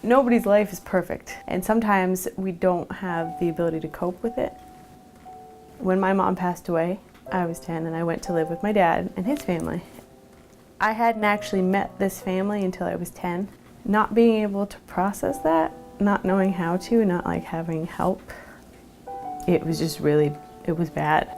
Nobody's life is perfect, and sometimes we don't have the ability to cope with it. When my mom passed away, I was 10 and I went to live with my dad and his family. I hadn't actually met this family until I was 10. Not being able to process that, not knowing how to, not like having help, it was just really, it was bad.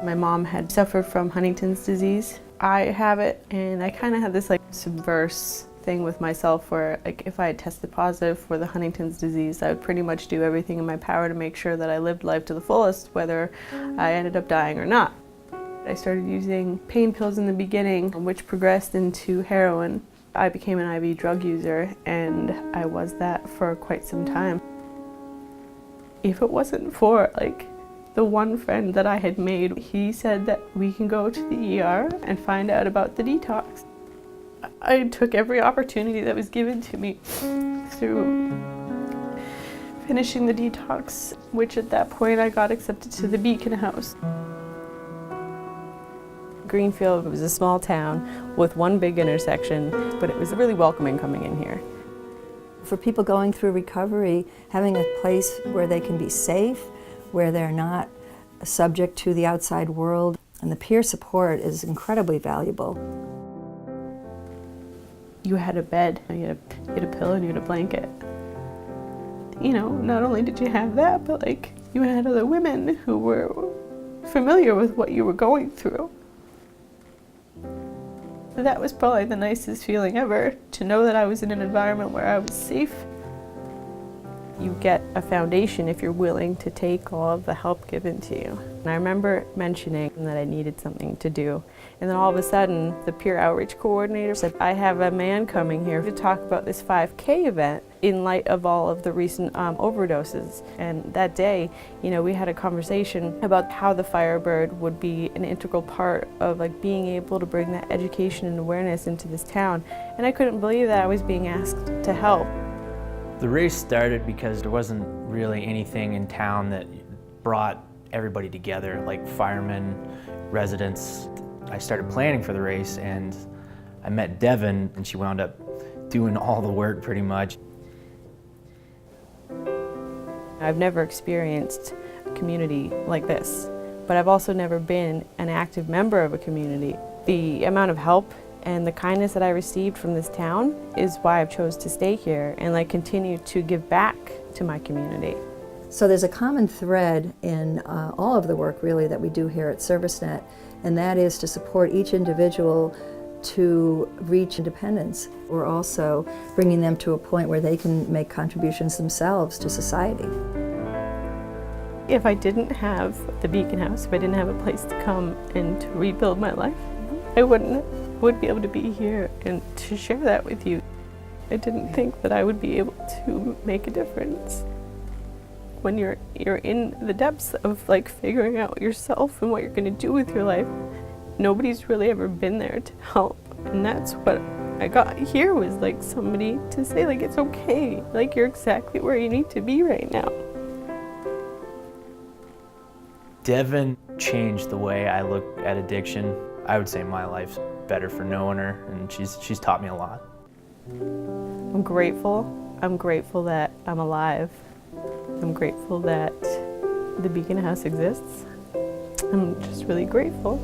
My mom had suffered from Huntington's disease. I have it, and I kind of had this like subverse thing with myself where like if I had tested positive for the Huntington's disease, I would pretty much do everything in my power to make sure that I lived life to the fullest, whether I ended up dying or not. I started using pain pills in the beginning, which progressed into heroin. I became an IV drug user, and I was that for quite some time. If it wasn't for like the one friend that I had made, he said that we can go to the ER and find out about the detox. I took every opportunity that was given to me through finishing the detox, which at that point I got accepted to the Beacon House. Greenfield was a small town with one big intersection, but it was really welcoming coming in here. For people going through recovery, having a place where they can be safe, where they're not subject to the outside world, and the peer support is incredibly valuable. You had a bed, you had a pillow, and you had a blanket. You know, not only did you have that, but like you had other women who were familiar with what you were going through. That was probably the nicest feeling ever, to know that I was in an environment where I was safe. You get a foundation if you're willing to take all of the help given to you. And I remember mentioning that I needed something to do. And then all of a sudden, the peer outreach coordinator said, I have a man coming here to talk about this 5K event in light of all of the recent overdoses. And that day, you know, we had a conversation about how the Firebird would be an integral part of like being able to bring that education and awareness into this town. And I couldn't believe that I was being asked to help. The race started because there wasn't really anything in town that brought everybody together, like firemen, residents. I started planning for the race, and I met Devon, and she wound up doing all the work pretty much. I've never experienced a community like this, but I've also never been an active member of a community. The amount of help and the kindness that I received from this town is why I've chose to stay here and like continue to give back to my community. So there's a common thread in all of the work really that we do here at ServiceNet, and that is to support each individual to reach independence. We're also bringing them to a point where they can make contributions themselves to society. If I didn't have the Beacon House, if I didn't have a place to come and to rebuild my life, I wouldn't be able to be here and to share that with you. I didn't think that I would be able to make a difference. When you're in the depths of like figuring out yourself and what you're going to do with your life, nobody's really ever been there to help. And that's what I got here, was like somebody to say like it's okay, like you're exactly where you need to be right now. Devon changed the way I look at addiction. I would say my life's better for knowing her, and she's taught me a lot. I'm grateful. I'm grateful that I'm alive. I'm grateful that the Beacon House exists. I'm just really grateful.